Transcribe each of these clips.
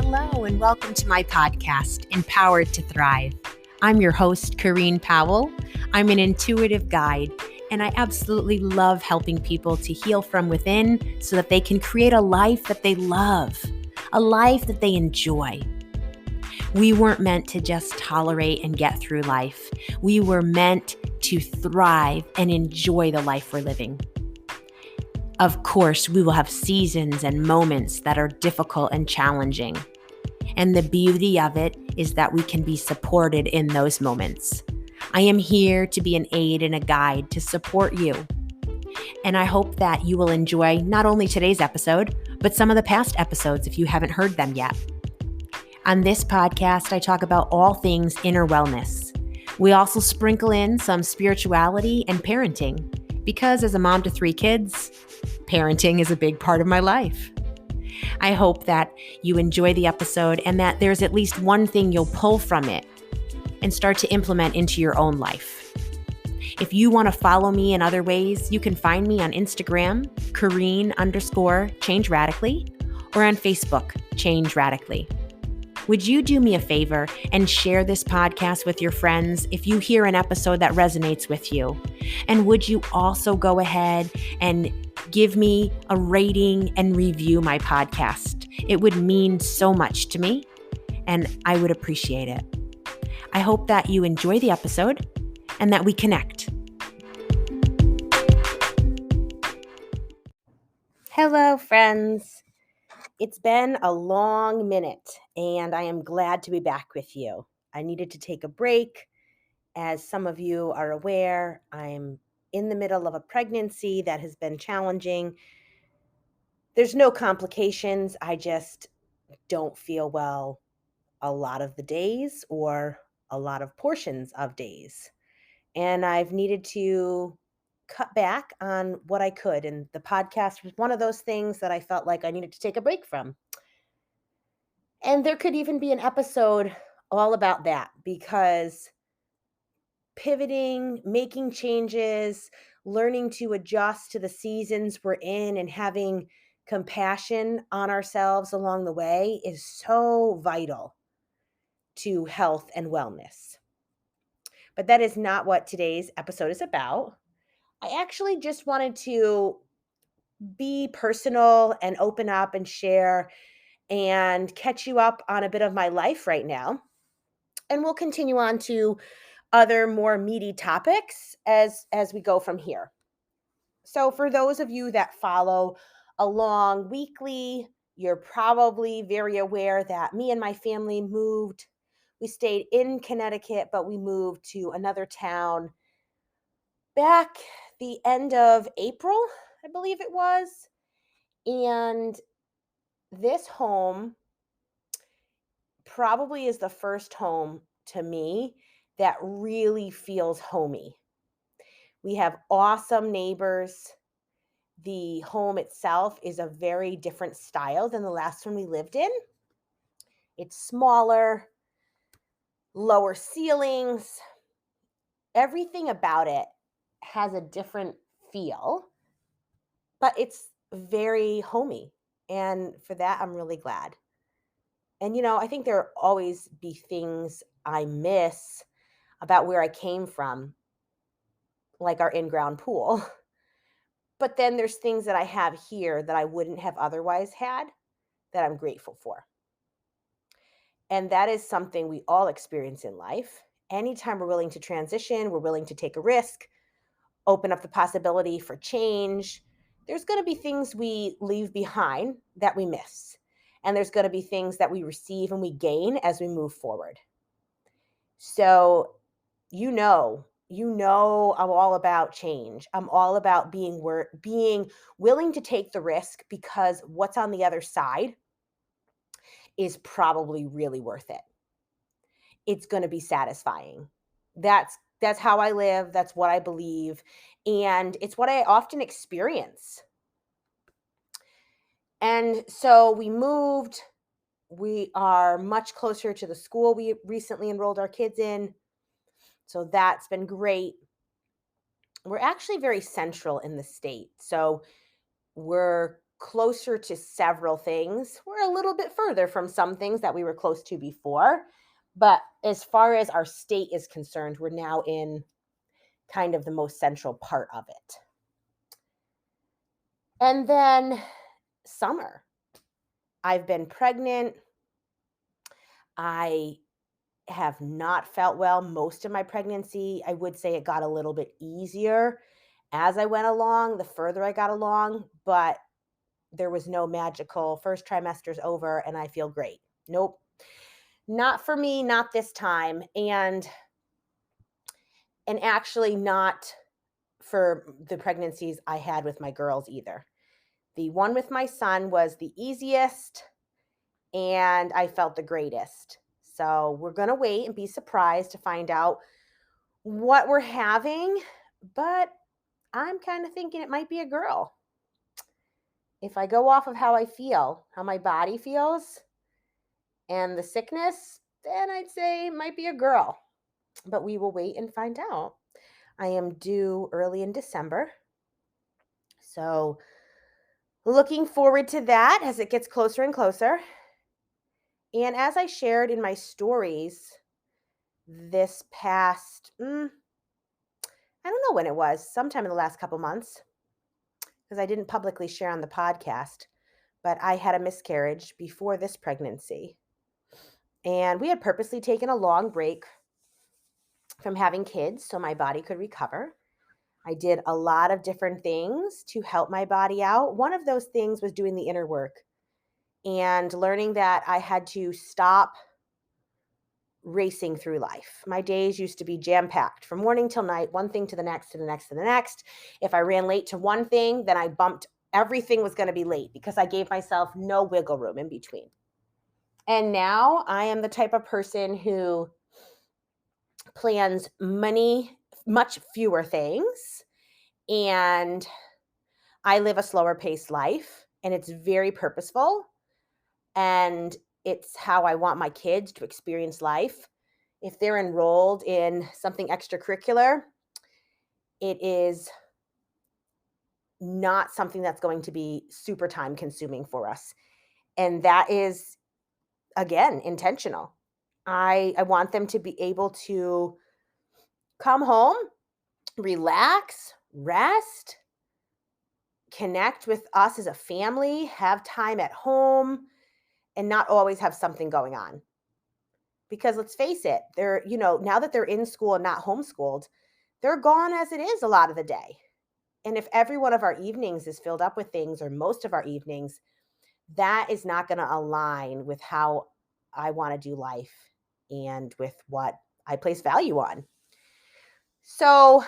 Hello, and welcome to my podcast, Empowered to Thrive. I'm your host, Corrine Powell. I'm an intuitive guide, and I absolutely love helping people to heal from within so that they can create a life that they love, a life that they enjoy. We weren't meant to just tolerate and get through life. We were meant to thrive and enjoy the life we're living. Of course, we will have seasons and moments that are difficult and challenging. And the beauty of it is that we can be supported in those moments. I am here to be an aid and a guide to support you. And I hope that you will enjoy not only today's episode, but some of the past episodes if you haven't heard them yet. On this podcast, I talk about all things inner wellness. We also sprinkle in some spirituality and parenting, because as a mom to 3 kids, parenting is a big part of my life. I hope that you enjoy the episode and that there's at least one thing you'll pull from it and start to implement into your own life. If you want to follow me in other ways, you can find me on Instagram, Corrine_Change Radically, or on Facebook, Change Radically. Would you do me a favor and share this podcast with your friends if you hear an episode that resonates with you? And would you also go ahead and give me a rating and review my podcast? It would mean so much to me, and I would appreciate it. I hope that you enjoy the episode and that we connect. Hello, friends. It's been a long minute, and I am glad to be back with you. I needed to take a break. As some of you are aware, I'm in the middle of a pregnancy that has been challenging. There's no complications. I just don't feel well a lot of the days or a lot of portions of days. And I've needed to cut back on what I could. And the podcast was one of those things that I felt like I needed to take a break from. And there could even be an episode all about that, because pivoting, making changes, learning to adjust to the seasons we're in and having compassion on ourselves along the way is so vital to health and wellness. But that is not what today's episode is about. I actually just wanted to be personal and open up and share and catch you up on a bit of my life right now. And we'll continue on to other more meaty topics as we go from here. So for those of you that follow along weekly, you're probably very aware that me and my family moved. We stayed in Connecticut, but we moved to another town back the end of April, I believe it was. And this home probably is the first home to me that really feels homey. We have awesome neighbors. The home itself is a very different style than the last one we lived in. It's smaller, lower ceilings. Everything about it has a different feel, but it's very homey. And for that, I'm really glad. And, I think there'll always be things I miss about where I came from, like our in-ground pool. But then there's things that I have here that I wouldn't have otherwise had that I'm grateful for. And that is something we all experience in life. Anytime we're willing to transition, we're willing to take a risk, open up the possibility for change, there's going to be things we leave behind that we miss. And there's going to be things that we receive and we gain as we move forward. So, I'm all about change. I'm all about being willing to take the risk, because what's on the other side is probably really worth it. It's going to be satisfying. That's how I live. That's what I believe. And it's what I often experience. And so we moved. We are much closer to the school we recently enrolled our kids in. So that's been great. We're actually very central in the state. So we're closer to several things. We're a little bit further from some things that we were close to before. But as far as our state is concerned, we're now in kind of the most central part of it. And then summer. I've been pregnant. I have not felt well most of my pregnancy. I would say it got a little bit easier as I went along, the further I got along, but there was no magical first trimester's over and I feel great. Nope. Not for me, not this time. And actually not for the pregnancies I had with my girls either. The one with my son was the easiest and I felt the greatest. So we're going to wait and be surprised to find out what we're having, but I'm kind of thinking it might be a girl. If I go off of how I feel, how my body feels, and the sickness, then I'd say it might be a girl. But we will wait and find out. I am due early in December. So looking forward to that as it gets closer and closer. And as I shared in my stories this past, I don't know when it was, sometime in the last couple months, because I didn't publicly share on the podcast, but I had a miscarriage before this pregnancy. And we had purposely taken a long break from having kids so my body could recover. I did a lot of different things to help my body out. One of those things was doing the inner work and learning that I had to stop racing through life. My days used to be jam-packed from morning till night, one thing to the next, to the next, to the next. If I ran late to one thing, then I bumped everything was going to be late because I gave myself no wiggle room in between. And now I am the type of person who plans much fewer things, and I live a slower paced life, and it's very purposeful, and it's how I want my kids to experience life. If they're enrolled in something extracurricular, it is not something that's going to be super time consuming for us. And that is, again, intentional. I want them to be able to come home, relax, rest, connect with us as a family, have time at home, and not always have something going on. Because let's face it, they're, now that they're in school and not homeschooled, they're gone as it is a lot of the day. And if every one of our evenings is filled up with things, or most of our evenings, that is not going to align with how I want to do life and with what I place value on. So,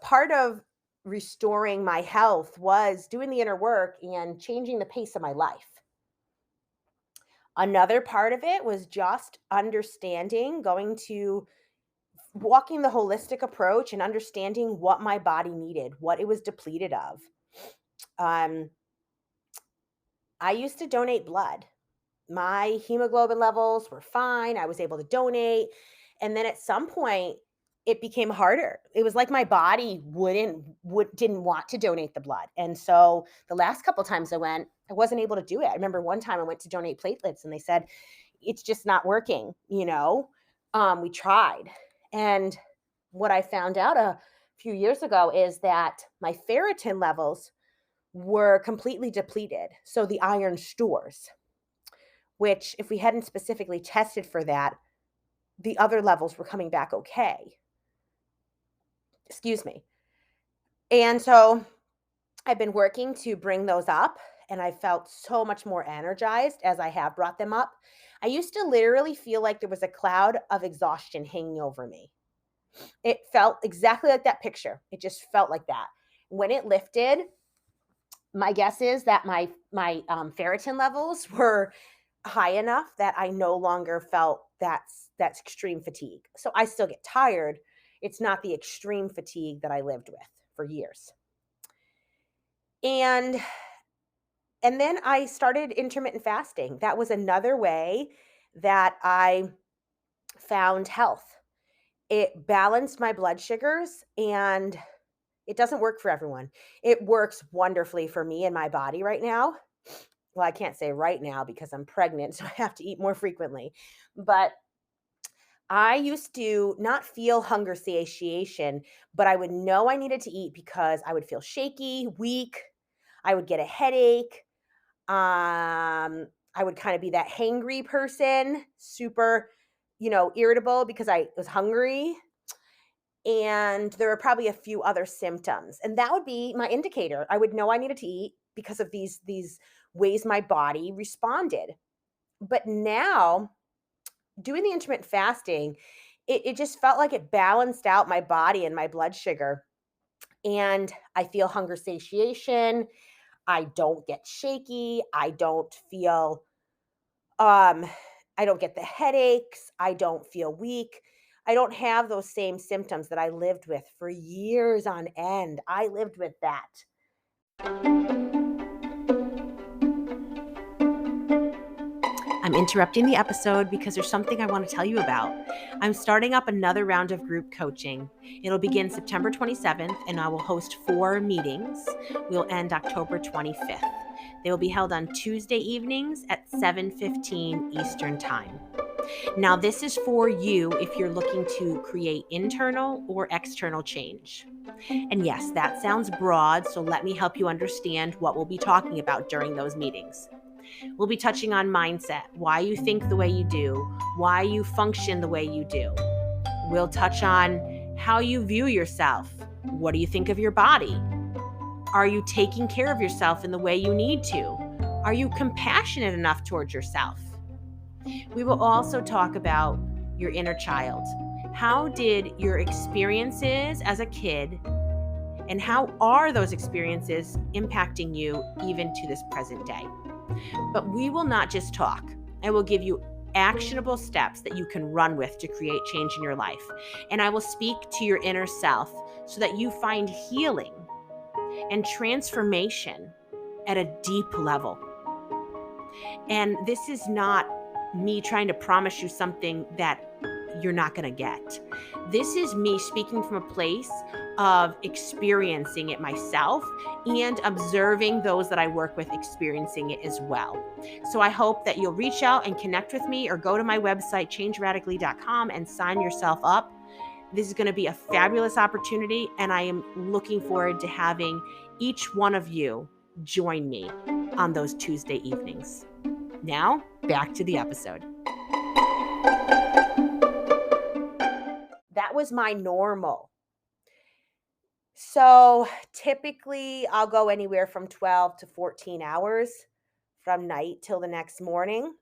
part of restoring my health was doing the inner work and changing the pace of my life. Another part of it was just understanding, walking the holistic approach and understanding what my body needed, what it was depleted of. I used to donate blood. My hemoglobin levels were fine. I was able to donate. And then at some point, it became harder. It was like my body didn't want to donate the blood. And so the last couple times I went, I wasn't able to do it. I remember one time I went to donate platelets and they said, it's just not working. We tried. And what I found out a few years ago is that my ferritin levels were completely depleted. So the iron stores, which if we hadn't specifically tested for that, the other levels were coming back okay. Excuse me. And so I've been working to bring those up, and I felt so much more energized as I have brought them up. I used to literally feel like there was a cloud of exhaustion hanging over me. It felt exactly like that picture. It just felt like that. When it lifted, my guess is that my ferritin levels were high enough that I no longer felt that's extreme fatigue. So I still get tired. It's not the extreme fatigue that I lived with for years. And then I started intermittent fasting. That was another way that I found health. It balanced my blood sugars and It doesn't work for everyone. It works wonderfully for me and my body right now. Well, I can't say right now because I'm pregnant, so I have to eat more frequently. But I used to not feel hunger satiation, but I would know I needed to eat because I would feel shaky, weak. I would get a headache. I would kind of be that hangry person, super, irritable because I was hungry. And there were probably a few other symptoms. And that would be my indicator. I would know I needed to eat because of these ways my body responded. But now, doing the intermittent fasting, it just felt like it balanced out my body and my blood sugar. And I feel hunger satiation. I don't get shaky. Um, I don't get the headaches. I don't feel weak. I don't have those same symptoms that I lived with for years on end. I lived with that. I'm interrupting the episode because there's something I want to tell you about. I'm starting up another round of group coaching. It'll begin September 27th, and I will host 4 meetings. We'll end October 25th. They will be held on Tuesday evenings at 7:15 Eastern Time. Now, this is for you if you're looking to create internal or external change. And yes, that sounds broad, so let me help you understand what we'll be talking about during those meetings. We'll be touching on mindset, why you think the way you do, why you function the way you do. We'll touch on how you view yourself. What do you think of your body? Are you taking care of yourself in the way you need to? Are you compassionate enough towards yourself? We will also talk about your inner child. How did your experiences as a kid, and how are those experiences impacting you even to this present day? But we will not just talk. I will give you actionable steps that you can run with to create change in your life. And I will speak to your inner self so that you find healing and transformation at a deep level. And this is not me trying to promise you something that you're not going to get. This is me speaking from a place of experiencing it myself and observing those that I work with experiencing it as well. So I hope that you'll reach out and connect with me, or go to my website, changeradically.com, and sign yourself up. This is going to be a fabulous opportunity, and I am looking forward to having each one of you join me on those Tuesday evenings. Now, back to the episode. That was my normal. So typically I'll go anywhere from 12 to 14 hours from night till the next morning.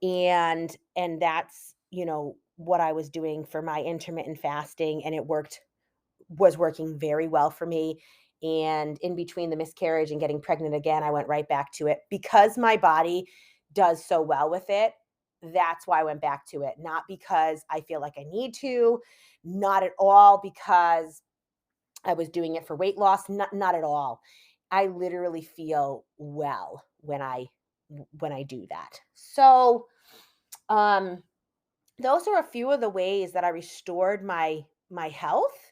And that's, what I was doing for my intermittent fasting, and was working very well for me. And in between the miscarriage and getting pregnant again, I went right back to it because my body does so well with it. That's why I went back to it. Not because I feel like I need to, not at all because I was doing it for weight loss, not at all. I literally feel well when I do that. So, those are a few of the ways that I restored my health.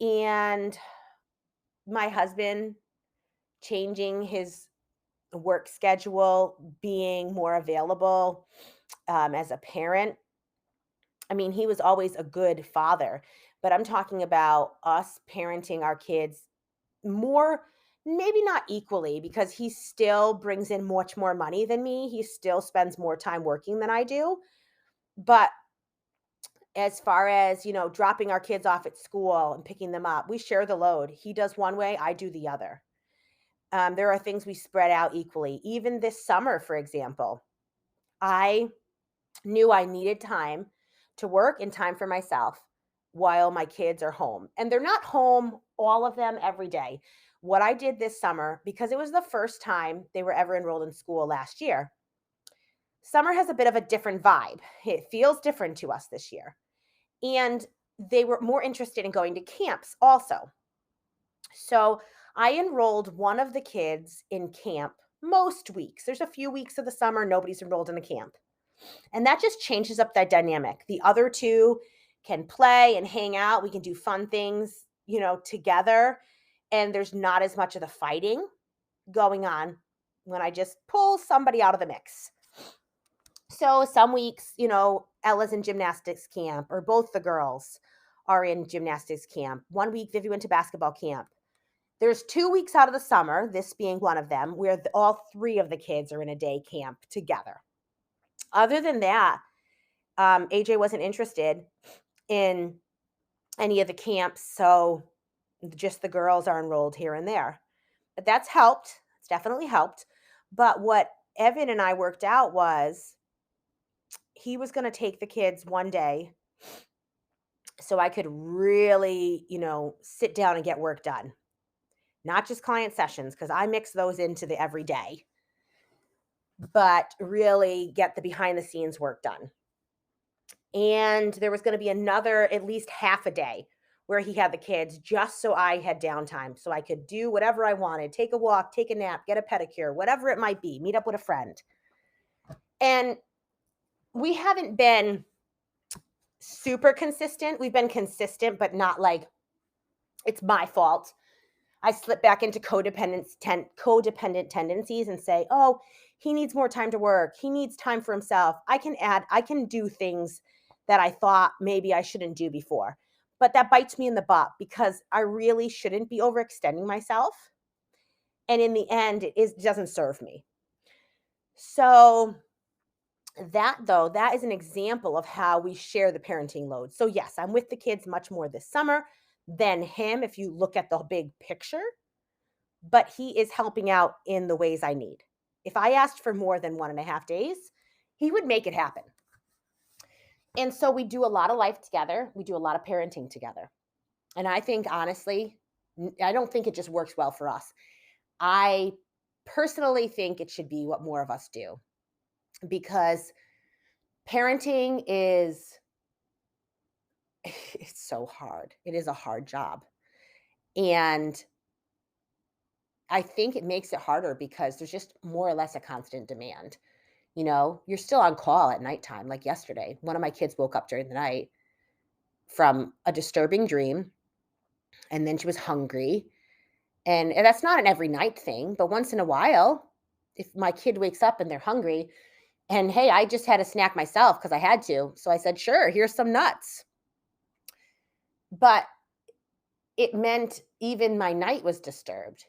And my husband changing his work schedule, being more available as a parent. I mean, he was always a good father, but I'm talking about us parenting our kids more, maybe not equally, because he still brings in much more money than me. He still spends more time working than I do. But as far as, dropping our kids off at school and picking them up, we share the load. He does one way, I do the other. There are things we spread out equally. Even this summer, for example, I knew I needed time to work and time for myself while my kids are home. And they're not home, all of them, every day. What I did this summer, because it was the first time they were ever enrolled in school last year, summer has a bit of a different vibe. It feels different to us this year. And they were more interested in going to camps also. So I enrolled one of the kids in camp most weeks. There's a few weeks of the summer nobody's enrolled in a camp. And that just changes up that dynamic. The other two can play and hang out. We can do fun things together, and there's not as much of the fighting going on when I just pull somebody out of the mix. So some weeks, Ella's in gymnastics camp, or both the girls are in gymnastics camp. One week, Vivi went to basketball camp. There's 2 weeks out of the summer, this being one of them, where all three of the kids are in a day camp together. Other than that, AJ wasn't interested in any of the camps, so just the girls are enrolled here and there. But that's helped. It's definitely helped. But what Evan and I worked out was he was going to take the kids one day so I could really, sit down and get work done. Not just client sessions, because I mix those into the everyday, but really get the behind the scenes work done. And there was going to be another, at least half a day where he had the kids, just so I had downtime, so I could do whatever I wanted, take a walk, take a nap, get a pedicure, whatever it might be, meet up with a friend. And we haven't been super consistent. We've been consistent, but not like it's my fault. I slip back into codependent tendencies and say, oh, he needs more time to work. He needs time for himself. I can do things that I thought maybe I shouldn't do before. But that bites me in the butt because I really shouldn't be overextending myself. And in the end, it doesn't serve me. So that is an example of how we share the parenting load. So yes, I'm with the kids much more this summer than him if you look at the big picture, but he is helping out in the ways I need. If I asked for more than 1.5 days, he would make it happen. And so we do a lot of life together. We do a lot of parenting together. And I think, honestly, I don't think it just works well for us. I personally think it should be what more of us do, because parenting it's so hard. It is a hard job. And I think it makes it harder because there's just more or less a constant demand. You're still on call at nighttime. Like yesterday, one of my kids woke up during the night from a disturbing dream, and then she was hungry. And that's not an every night thing, but once in a while, if my kid wakes up and they're hungry, and hey, I just had a snack myself because I had to. So I said, sure, here's some nuts. But it meant even my night was disturbed,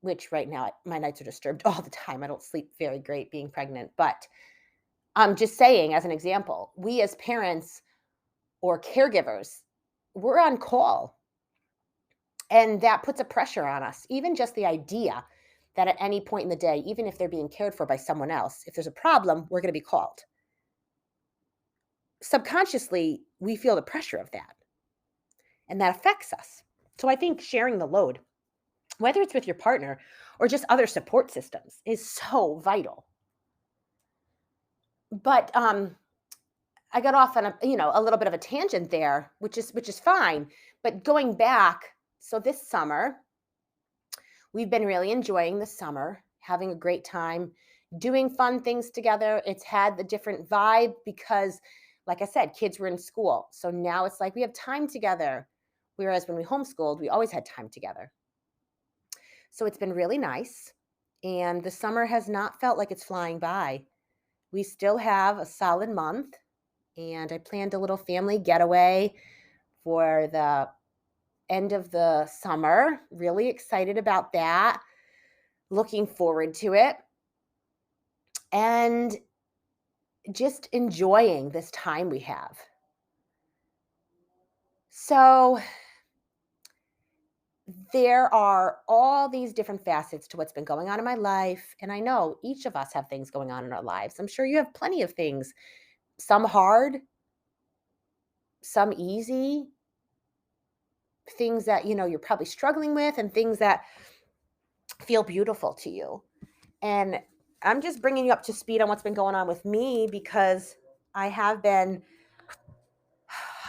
which right now my nights are disturbed all the time. I don't sleep very great being pregnant. But I'm just saying, as an example, we as parents or caregivers, we're on call. And that puts a pressure on us. Even just the idea that at any point in the day, even if they're being cared for by someone else, if there's a problem, we're going to be called. Subconsciously, we feel the pressure of that. And that affects us. So I think sharing the load, whether it's with your partner or just other support systems, is so vital. But I got off on a little bit of a tangent there, which is fine. But going back, so this summer, we've been really enjoying the summer, having a great time, doing fun things together. It's had the different vibe because, like I said, kids were in school. So now it's like we have time together. Whereas when we homeschooled, we always had time together. So it's been really nice. And the summer has not felt like it's flying by. We still have a solid month. And I planned a little family getaway for the end of the summer. Really excited about that. Looking forward to it. And just enjoying this time we have. So there are all these different facets to what's been going on in my life. And I know each of us have things going on in our lives. I'm sure you have plenty of things, some hard, some easy, things that, you're probably struggling with, and things that feel beautiful to you. And I'm just bringing you up to speed on what's been going on with me, because I have been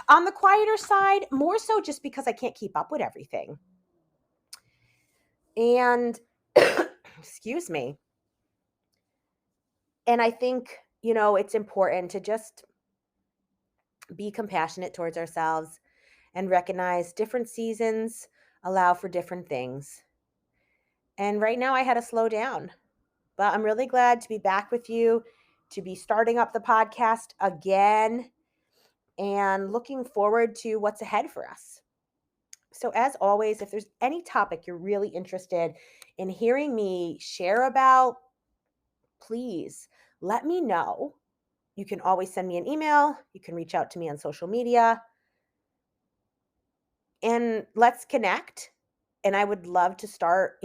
on the quieter side, more so just because I can't keep up with everything. And excuse me. And I think, it's important to just be compassionate towards ourselves and recognize different seasons allow for different things. And right now I had to slow down, but I'm really glad to be back with you, to be starting up the podcast again, and looking forward to what's ahead for us. So, as always, if there's any topic you're really interested in hearing me share about, please let me know. You can always send me an email. You can reach out to me on social media and let's connect. And I would love to start,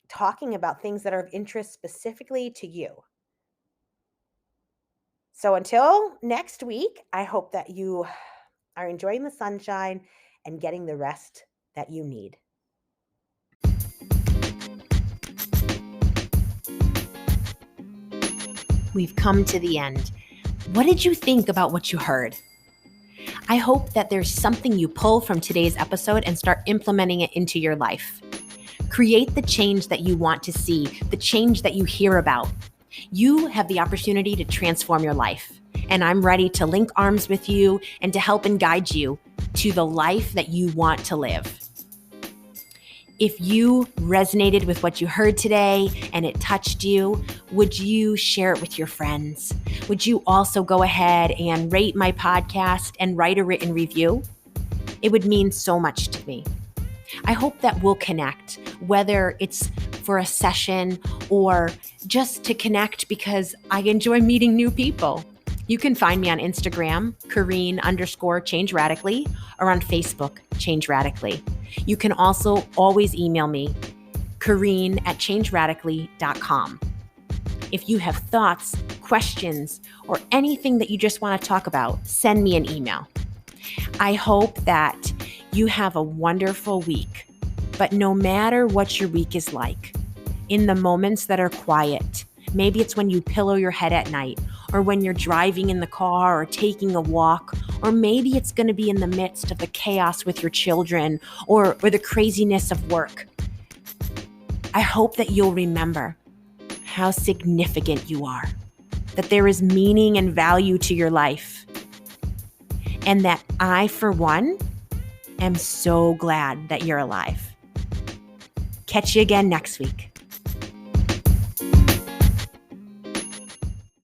talking about things that are of interest specifically to you. So until next week, I hope that you are enjoying the sunshine and getting the rest that you need. We've come to the end. What did you think about what you heard? I hope that there's something you pull from today's episode and start implementing it into your life. Create the change that you want to see, the change that you hear about. You have the opportunity to transform your life, and I'm ready to link arms with you and to help and guide you to the life that you want to live. If you resonated with what you heard today and it touched you, would you share it with your friends? Would you also go ahead and rate my podcast and write a written review? It would mean so much to me. I hope that we'll connect, whether it's for a session or just to connect because I enjoy meeting new people. You can find me on Instagram, Kareen_Change Radically, or on Facebook, Change Radically. You can also always email me, Kareen@changeradically.com. If you have thoughts, questions, or anything that you just want to talk about, send me an email. I hope that you have a wonderful week. But no matter what your week is like, in the moments that are quiet, maybe it's when you pillow your head at night, or when you're driving in the car or taking a walk, or maybe it's going to be in the midst of the chaos with your children or the craziness of work. I hope that you'll remember how significant you are, that there is meaning and value to your life, and that I, for one, am so glad that you're alive. Catch you again next week.